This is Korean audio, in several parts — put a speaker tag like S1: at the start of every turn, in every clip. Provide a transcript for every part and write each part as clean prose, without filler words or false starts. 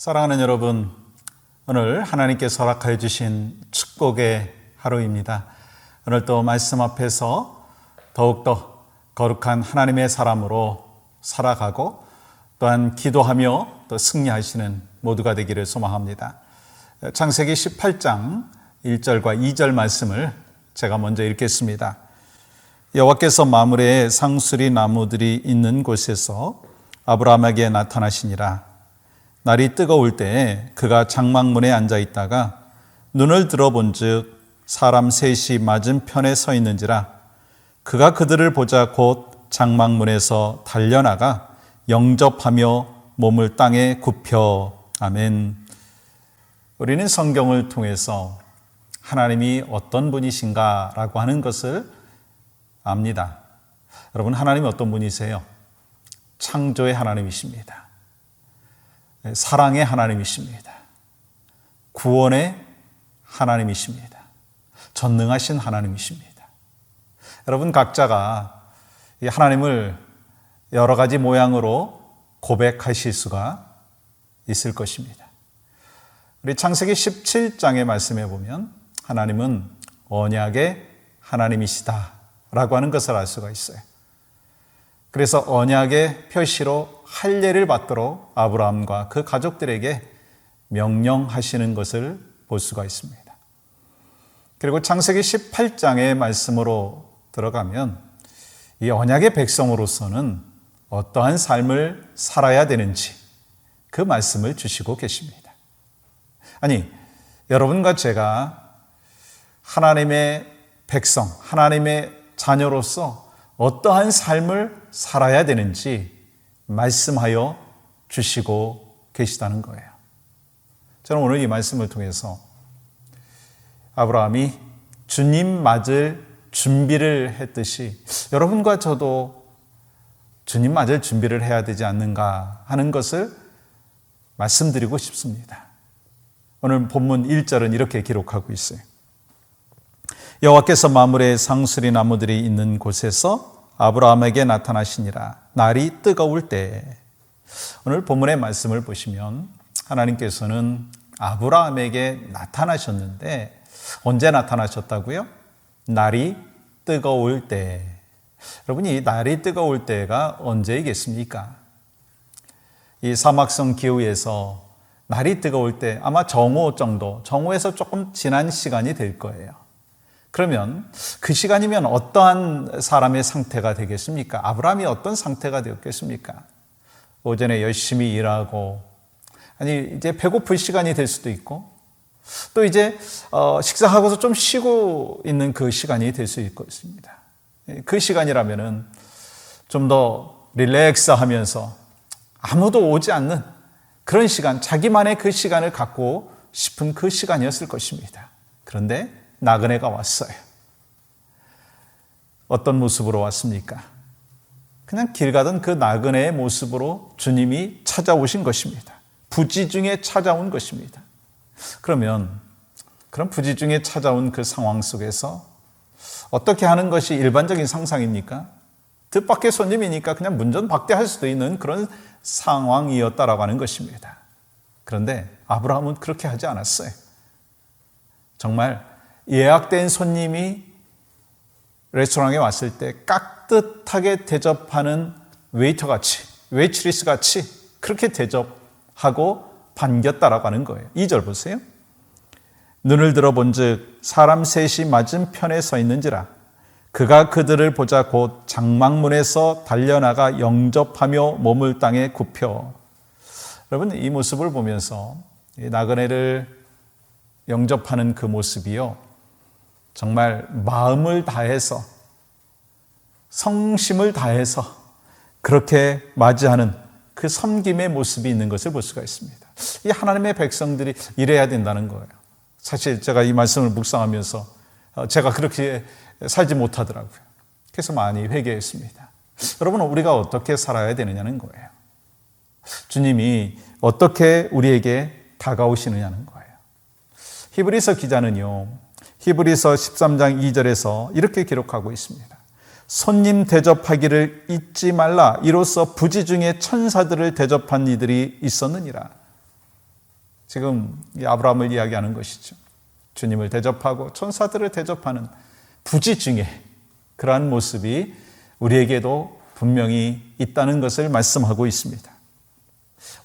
S1: 사랑하는 여러분, 오늘 하나님께서 허락하여 주신 축복의 하루입니다. 오늘 또 말씀 앞에서 더욱더 거룩한 하나님의 사람으로 살아가고 또한 기도하며 또 승리하시는 모두가 되기를 소망합니다. 창세기 18장 1절과 2절 말씀을 제가 먼저 읽겠습니다. 여호와께서 마므레에 상수리 나무들이 있는 곳에서 아브라함에게 나타나시니라. 날이 뜨거울 때에 그가 장막문에 앉아 있다가 눈을 들어본즉 사람 셋이 맞은편에 서 있는지라. 그가 그들을 보자 곧 장막문에서 달려나가 영접하며 몸을 땅에 굽혀. 아멘. 우리는 성경을 통해서 하나님이 어떤 분이신가라고 하는 것을 압니다. 여러분, 하나님이 어떤 분이세요? 창조의 하나님이십니다. 사랑의 하나님이십니다. 구원의 하나님이십니다. 전능하신 하나님이십니다. 여러분, 각자가 이 하나님을 여러 가지 모양으로 고백하실 수가 있을 것입니다. 우리 창세기 17장의 말씀에 보면 하나님은 언약의 하나님이시다 라고 하는 것을 알 수가 있어요. 그래서 언약의 표시로 할례를 받도록 아브라함과 그 가족들에게 명령하시는 것을 볼 수가 있습니다. 그리고 창세기 18장의 말씀으로 들어가면 이 언약의 백성으로서는 어떠한 삶을 살아야 되는지 그 말씀을 주시고 계십니다. 아니, 여러분과 제가 하나님의 백성, 하나님의 자녀로서 어떠한 삶을 살아야 되는지 말씀하여 주시고 계시다는 거예요. 저는 오늘 이 말씀을 통해서 아브라함이 주님 맞을 준비를 했듯이 여러분과 저도 주님 맞을 준비를 해야 되지 않는가 하는 것을 말씀드리고 싶습니다. 오늘 본문 1절은 이렇게 기록하고 있어요. 여호와께서 마므레 상수리 나무들이 있는 곳에서 아브라함에게 나타나시니라. 날이 뜨거울 때. 오늘 본문의 말씀을 보시면 하나님께서는 아브라함에게 나타나셨는데 언제 나타나셨다고요? 날이 뜨거울 때. 여러분, 이 날이 뜨거울 때가 언제이겠습니까? 이 사막성 기후에서 날이 뜨거울 때 아마 정오 정도, 정오에서 조금 지난 시간이 될 거예요. 그러면 그 시간이면 어떠한 사람의 상태가 되겠습니까? 아브라함이 어떤 상태가 되었겠습니까? 오전에 열심히 일하고, 아니 이제 배고플 시간이 될 수도 있고, 또 이제 식사하고서 좀 쉬고 있는 그 시간이 될 수 있습니다. 그 시간이라면은 좀 더 릴렉스하면서 아무도 오지 않는 그런 시간, 자기만의 그 시간을 갖고 싶은 그 시간이었을 것입니다. 그런데 나그네가 왔어요. 어떤 모습으로 왔습니까? 그냥 길 가던 그 나그네의 모습으로 주님이 찾아오신 것입니다. 부지 중에 찾아온 것입니다. 그러면 그런 부지 중에 찾아온 그 상황 속에서 어떻게 하는 것이 일반적인 상상입니까? 뜻밖의 손님이니까 그냥 문전박대할 수도 있는 그런 상황이었다라고 하는 것입니다. 그런데 아브라함은 그렇게 하지 않았어요. 정말 예약된 손님이 레스토랑에 왔을 때 깍듯하게 대접하는 웨이터같이, 웨이트리스같이 그렇게 대접하고 반겼다라고 하는 거예요. 2절 보세요. 눈을 들어본즉 사람 셋이 맞은편에 서 있는지라. 그가 그들을 보자 곧 장막문에서 달려나가 영접하며 몸을 땅에 굽혀. 여러분, 이 모습을 보면서 이 나그네를 영접하는 그 모습이요, 정말 마음을 다해서, 성심을 다해서 그렇게 맞이하는 그 섬김의 모습이 있는 것을 볼 수가 있습니다. 이 하나님의 백성들이 이래야 된다는 거예요. 사실 제가 이 말씀을 묵상하면서 제가 그렇게 살지 못하더라고요. 그래서 많이 회개했습니다. 여러분, 우리가 어떻게 살아야 되느냐는 거예요. 주님이 어떻게 우리에게 다가오시느냐는 거예요. 히브리서 기자는요, 히브리서 13장 2절에서 이렇게 기록하고 있습니다. 손님 대접하기를 잊지 말라. 이로써 부지 중에 천사들을 대접한 이들이 있었느니라. 지금 이 아브라함을 이야기하는 것이죠. 주님을 대접하고 천사들을 대접하는 부지 중에 그러한 모습이 우리에게도 분명히 있다는 것을 말씀하고 있습니다.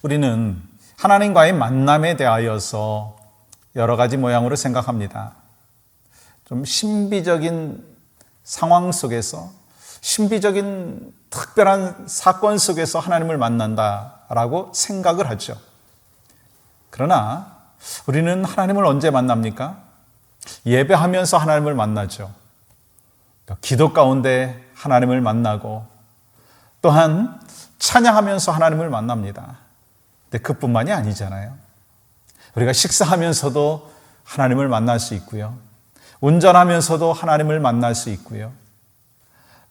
S1: 우리는 하나님과의 만남에 대하여서 여러 가지 모양으로 생각합니다. 좀 신비적인 상황 속에서, 신비적인 특별한 사건 속에서 하나님을 만난다라고 생각을 하죠. 그러나 우리는 하나님을 언제 만납니까? 예배하면서 하나님을 만나죠. 기도 가운데 하나님을 만나고 또한 찬양하면서 하나님을 만납니다. 근데 그뿐만이 아니잖아요. 우리가 식사하면서도 하나님을 만날 수 있고요. 운전하면서도 하나님을 만날 수 있고요.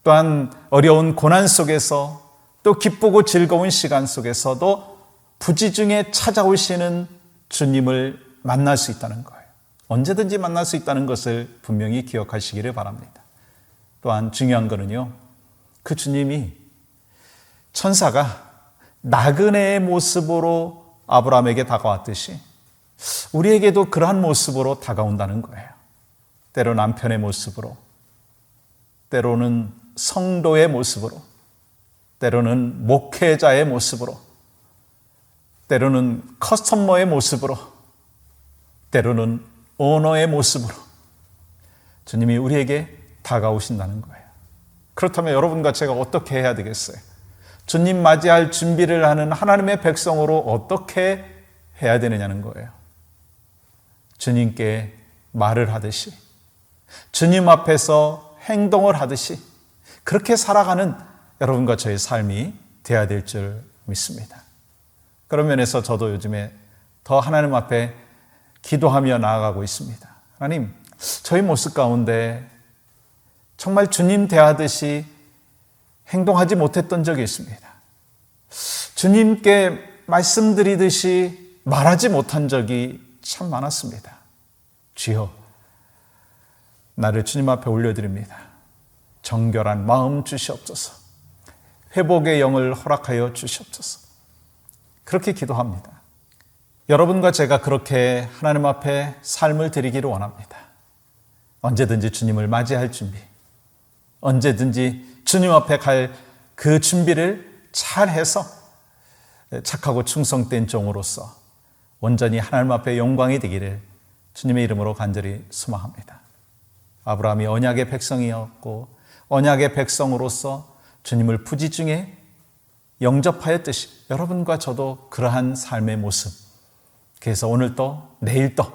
S1: 또한 어려운 고난 속에서 또 기쁘고 즐거운 시간 속에서도 부지중에 찾아오시는 주님을 만날 수 있다는 거예요. 언제든지 만날 수 있다는 것을 분명히 기억하시기를 바랍니다. 또한 중요한 거는요, 그 주님이 천사가 나그네의 모습으로 아브라함에게 다가왔듯이 우리에게도 그러한 모습으로 다가온다는 거예요. 때로 남편의 모습으로, 때로는 성도의 모습으로, 때로는 목회자의 모습으로, 때로는 커스터머의 모습으로, 때로는 오너의 모습으로 주님이 우리에게 다가오신다는 거예요. 그렇다면 여러분과 제가 어떻게 해야 되겠어요? 주님 맞이할 준비를 하는 하나님의 백성으로 어떻게 해야 되느냐는 거예요. 주님께 말을 하듯이, 주님 앞에서 행동을 하듯이 그렇게 살아가는 여러분과 저의 삶이 되어야 될 줄 믿습니다. 그런 면에서 저도 요즘에 더 하나님 앞에 기도하며 나아가고 있습니다. 하나님, 저희 모습 가운데 정말 주님 대하듯이 행동하지 못했던 적이 있습니다. 주님께 말씀드리듯이 말하지 못한 적이 참 많았습니다. 주여, 나를 주님 앞에 올려드립니다. 정결한 마음 주시옵소서. 회복의 영을 허락하여 주시옵소서. 그렇게 기도합니다. 여러분과 제가 그렇게 하나님 앞에 삶을 드리기를 원합니다. 언제든지 주님을 맞이할 준비, 언제든지 주님 앞에 갈 그 준비를 잘 해서 착하고 충성된 종으로서 온전히 하나님 앞에 영광이 되기를 주님의 이름으로 간절히 소망합니다. 아브라함이 언약의 백성이었고 언약의 백성으로서 주님을 부지중에 영접하였듯이 여러분과 저도 그러한 삶의 모습, 그래서 오늘도 내일도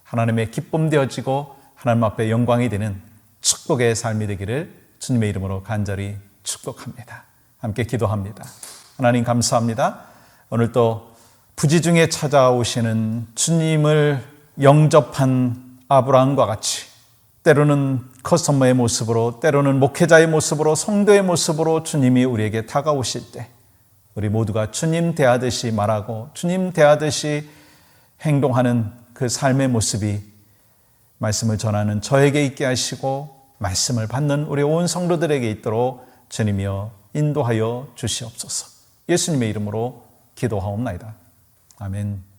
S1: 하나님의 기쁨 되어지고 하나님 앞에 영광이 되는 축복의 삶이 되기를 주님의 이름으로 간절히 축복합니다. 함께 기도합니다. 하나님 감사합니다. 오늘도 부지중에 찾아오시는 주님을 영접한 아브라함과 같이 때로는 커스터머의 모습으로, 때로는 목회자의 모습으로, 성도의 모습으로 주님이 우리에게 다가오실 때 우리 모두가 주님 대하듯이 말하고 주님 대하듯이 행동하는 그 삶의 모습이 말씀을 전하는 저에게 있게 하시고 말씀을 받는 우리 온 성도들에게 있도록 주님이여 인도하여 주시옵소서. 예수님의 이름으로 기도하옵나이다. 아멘.